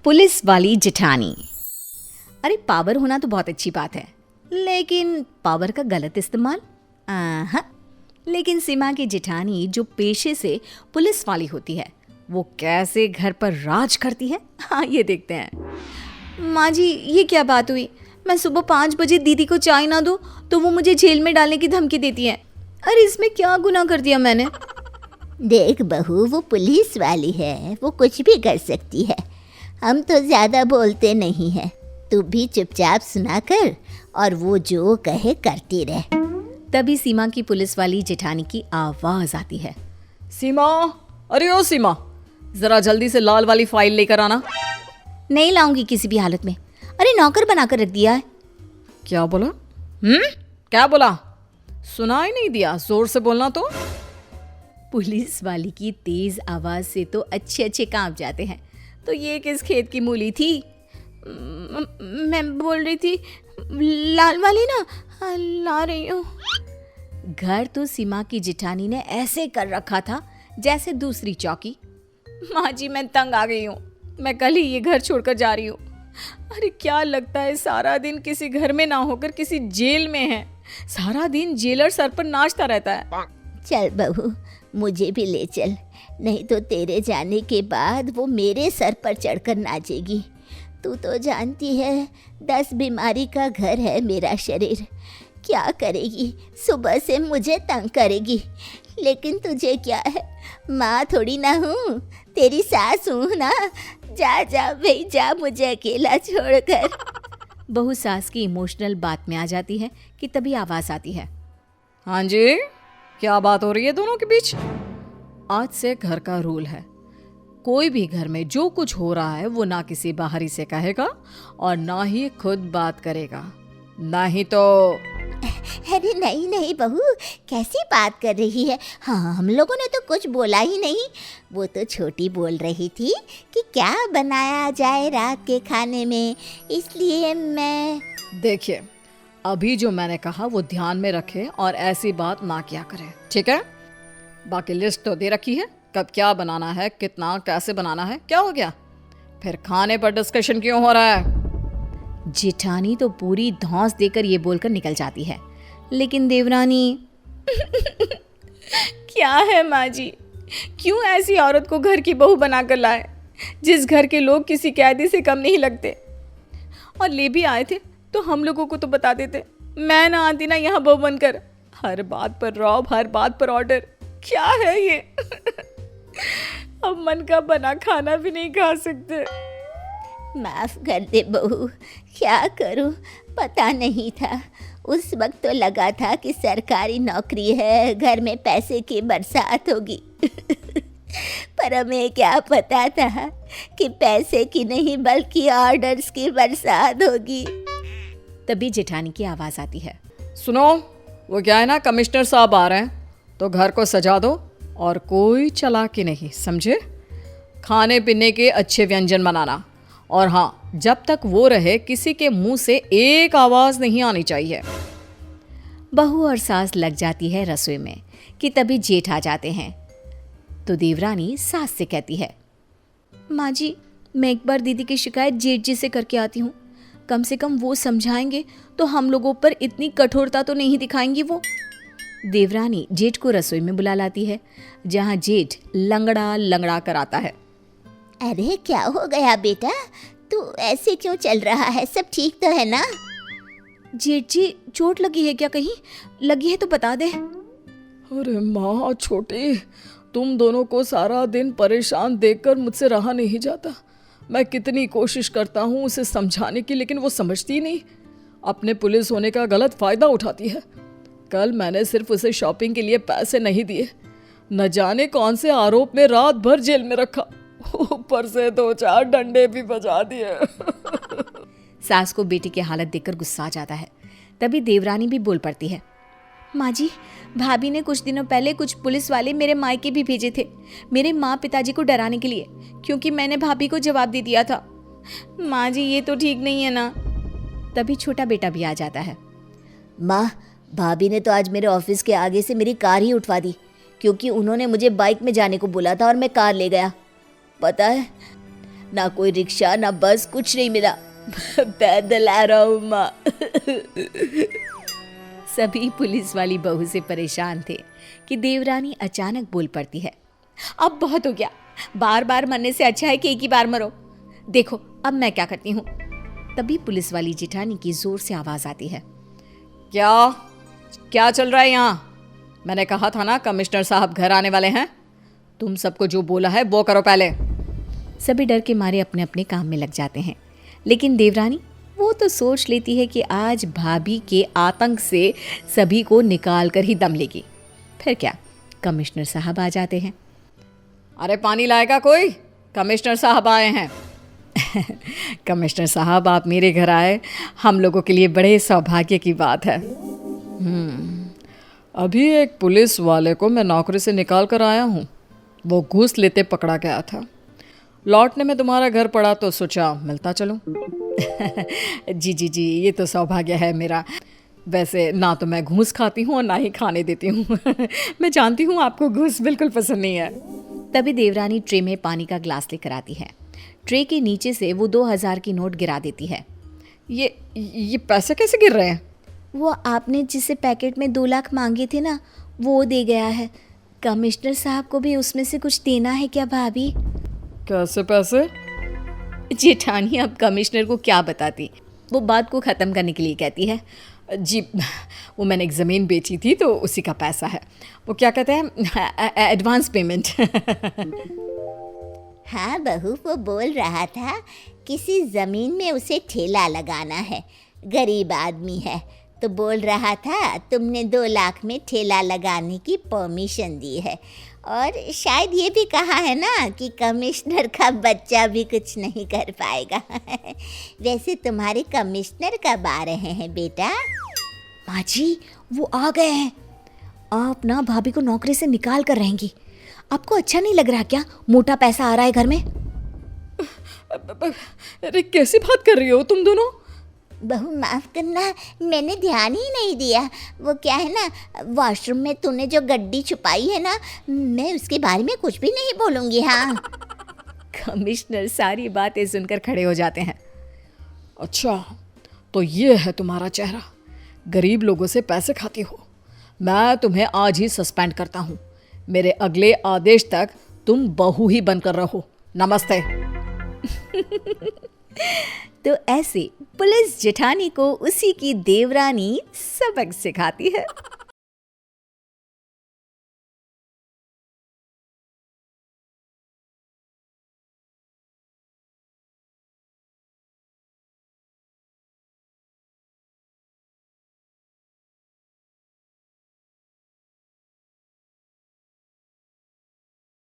Police वाली जेठानी। अरे पावर होना तो बहुत अच्छी बात है, लेकिन पावर का गलत इस्तेमाल? लेकिन सीमा की जेठानी जो पेशे से पुलिस वाली होती है, वो कैसे घर पर राज करती है, हाँ ये देखते हैं। माँ जी ये क्या बात हुई? मैं सुबह 5 बजे दीदी को चाय ना दूँ तो वो मुझे जेल में डालने की धमकी देती है। अरे इसमें क्या गुनाह कर दिया मैंने? देख बहू, वो पुलिस वाली है, वो कुछ भी कर सकती है। हम तो ज़्यादा बोलते नहीं हैं, तू भी चुपचाप सुना कर और वो जो कहे करती रह। तभी सीमा की पुलिस वाली जेठानी की आवाज़ आती है। सीमा, अरे ओ सीमा, जरा जल्दी से लाल वाली फाइल लेकर आना। नहीं लाऊंगी किसी भी हालत में। अरे नौकर बनाकर रख दिया है। क्या बोला? क्या बोला? सुनाई नहीं दिया, जोर से बोलना। तो पुलिस वाली की तेज आवाज से तो अच्छे अच्छे कांप जाते हैं। तो ये किस खेत की मूली थी? मैं बोल रही थी लाल वाली ना, ला रही हूँ। घर तो सीमा की जेठानी ने ऐसे कर रखा था जैसे दूसरी चौकी। माँ जी मैं तंग आ गई हूँ, मैं कल ही ये घर छोड़कर जा रही हूँ। अरे क्या लगता है सारा दिन किसी घर में ना होकर किसी जेल में है। सारा दिन जेलर सर पर नाचता रहता है। चल बहू, मुझे भी ले चल, नहीं तो तेरे जाने के बाद वो मेरे सर पर चढ़कर नाचेगी। तू तो जानती है 10 बीमारी का घर है मेरा शरीर। क्या करेगी, सुबह से मुझे तंग करेगी। लेकिन तुझे क्या है, माँ थोड़ी ना हूँ, तेरी सास हूँ ना। जा जा भाई जा, मुझे अकेला छोड़कर। बहू सास की इमोशनल बात में आ जाती है कि तभी आवाज आती है। हाँ जी, क्या बात हो रही है दोनों के बीच? आज से घर का रूल है, कोई भी घर में जो कुछ हो रहा है वो ना किसी बाहरी से कहेगा और ना ही खुद बात करेगा, नहीं तो। अरे नहीं नहीं बहू, कैसी बात कर रही है? हाँ, हम लोगों ने तो कुछ बोला ही नहीं। वो तो छोटी बोल रही थी कि क्या बनाया जाए रात के खाने में, इसलिए मैं। देखिए, अभी जो मैंने कहा वो ध्यान में रखे और ऐसी बात ना किया करे, ठीक है? बाकी लिस्ट तो दे रखी है, कब क्या बनाना है, कितना कैसे बनाना है। क्या हो गया, फिर खाने पर डिस्कशन क्यों हो रहा है? जेठानी तो पूरी धौंस देकर ये बोलकर निकल जाती है, लेकिन देवरानी क्या है माँ जी, क्यों ऐसी औरत को घर की बहू बनाकर लाए, जिस घर के लोग किसी कैदी से कम नहीं लगते। और ले भी आए थे तो हम लोगों को तो बता देते, मैं ना आती ना यहाँ बहू बनकर। हर बात पर रौब, हर बात पर ऑर्डर, क्या है ये? अब मन का बना खाना भी नहीं खा सकते। माफ़ कर दे बहू, क्या करूं, पता नहीं था। उस वक्त तो लगा था कि सरकारी नौकरी है, घर में पैसे की बरसात होगी। पर हमें क्या पता था कि पैसे की नहीं बल्कि ऑर्डर्स की बरसात होगी। तभी जेठानी की आवाज़ आती है। सुनो, वो क्या है ना, कमिश्नर साहब आ रहे हैं, तो घर को सजा दो और कोई चालाकी नहीं, समझे? खाने पीने के अच्छे व्यंजन बनाना, और हाँ, जब तक वो रहे किसी के मुंह से एक आवाज़ नहीं आनी चाहिए। बहू और सास लग जाती है रसोई में कि तभी जेठ आ जाते हैं। तो देवरानी सास से कहती है, माँ जी मैं एक बार दीदी की शिकायत जेठ जी से करके आती हूँ, कम से कम वो समझाएंगे तो हम लोगों पर इतनी कठोरता तो नहीं दिखाएंगी वो। देवरानी जेठ को रसोई में बुला लाती है, जहाँ जेठ लंगड़ा लंगड़ा कर आता है। अरे क्या हो गया बेटा, तू ऐसे क्यों चल रहा है, सब ठीक तो है ना? जेठ जी चोट लगी है क्या, कहीं लगी है तो बता दे। अरे माँ छोटी, तुम दोनों को सारा दिन परेशान देखकर मुझसे रहा नहीं जाता। मैं कितनी कोशिश करता हूँ उसे समझाने की, लेकिन वो समझती नहीं, अपने पुलिस होने का गलत फ़ायदा उठाती है। कल मैंने सिर्फ उसे शॉपिंग के लिए पैसे नहीं दिए, न जाने कौन से आरोप में रात भर जेल में रखा, ऊपर से 2-4 डंडे भी बजा दिए। सास को बेटी की हालत देखकर गुस्सा आ जाता है। तभी देवरानी भी बोल पड़ती है, माँ जी भाभी ने कुछ दिनों पहले कुछ पुलिस वाले मेरे मायके भी भेजे थे, मेरे माँ पिताजी को डराने के लिए, क्योंकि मैंने भाभी को जवाब दे दिया था। माँ जी ये तो ठीक नहीं है ना। तभी छोटा बेटा भी आ जाता है। माँ, भाभी ने तो आज मेरे ऑफिस के आगे से मेरी कार ही उठवा दी, क्योंकि उन्होंने मुझे बाइक में जाने को बोला था और मैं कार ले गया। पता है, ना कोई रिक्शा ना बस, कुछ नहीं मिला। पैदल आ रहा हूँ माँ। सभी पुलिस वाली बहू से परेशान थे कि देवरानी अचानक बोल पड़ती है, अब बहुत हो गया, बार बार मरने से अच्छा है कि एक ही बार मरो। देखो अब मैं क्या करती हूँ। तभी पुलिस वाली जेठानी की जोर से आवाज आती है, क्या क्या चल रहा है यहाँ? मैंने कहा था ना कमिश्नर साहब घर आने वाले हैं। तुम सबको जो बोला है वो करो पहले। सभी डर के मारे अपने अपने काम में लग जाते हैं, लेकिन देवरानी वो तो सोच लेती है कि आज भाभी के आतंक से सभी को निकाल कर ही दम लेगी। फिर क्या, कमिश्नर साहब आ जाते हैं। अरे पानी लाएगा कोई? कमिश्नर साहब आए हैं। कमिश्नर साहब आप मेरे घर आए, हम लोगों के लिए बड़े सौभाग्य की बात है। अभी एक पुलिस वाले को मैं नौकरी से निकाल कर आया हूँ। वो घूस लेते पकड़ा गया था। लौटने में तुम्हारा घर पड़ा तो सोचा मिलता चलूं। जी जी जी, ये तो सौभाग्य है मेरा। वैसे ना तो मैं घूस खाती हूँ और ना ही खाने देती हूँ। मैं जानती हूँ आपको घूस बिल्कुल पसंद नहीं है। तभी देवरानी ट्रे में पानी का ग्लास लेकर आती है। ट्रे के नीचे से वो 2000 की नोट गिरा देती है। ये पैसे कैसे गिर रहे हैं? वो आपने जिसे पैकेट में 2 लाख मांगे थे ना, वो दे गया है। कमिश्नर साहब को भी उसमें से कुछ देना है क्या भाभी? कैसे पैसे? जेठानी अब कमिश्नर को क्या बताती, वो बात को ख़त्म करने के लिए कहती है, जी वो मैंने एक ज़मीन बेची थी तो उसी का पैसा है। वो क्या कहते हैं, एडवांस पेमेंट। हाँ बहू, वो बोल रहा था किसी ज़मीन में उसे ठेला लगाना है, गरीब आदमी है, तो बोल रहा था तुमने 2 लाख में ठेला लगाने की परमिशन दी है, और शायद ये भी कहा है ना कि कमिश्नर का बच्चा भी कुछ नहीं कर पाएगा। वैसे तुम्हारे कमिश्नर कब आ रहे हैं बेटा? माँ जी वो आ गए हैं। आप ना भाभी को नौकरी से निकाल कर रहेंगी। आपको अच्छा नहीं लग रहा क्या, मोटा पैसा आ रहा है घर में? अरे कैसी बात कर रही हो तुम दोनों? बहू माफ़ करना, मैंने ध्यान ही नहीं दिया। वो क्या है ना, वॉशरूम में तूने जो गड्डी छुपाई है ना, मैं उसके बारे में कुछ भी नहीं बोलूँगी। हाँ। कमिश्नर सारी बातें सुनकर खड़े हो जाते हैं। अच्छा तो ये है तुम्हारा चेहरा, गरीब लोगों से पैसे खाती हो। मैं तुम्हें आज ही सस्पेंड करता हूँ। मेरे अगले आदेश तक तुम बहू ही बनकर रहो। नमस्ते। तो ऐसे पुलिस जेठानी को उसी की देवरानी सबक सिखाती है।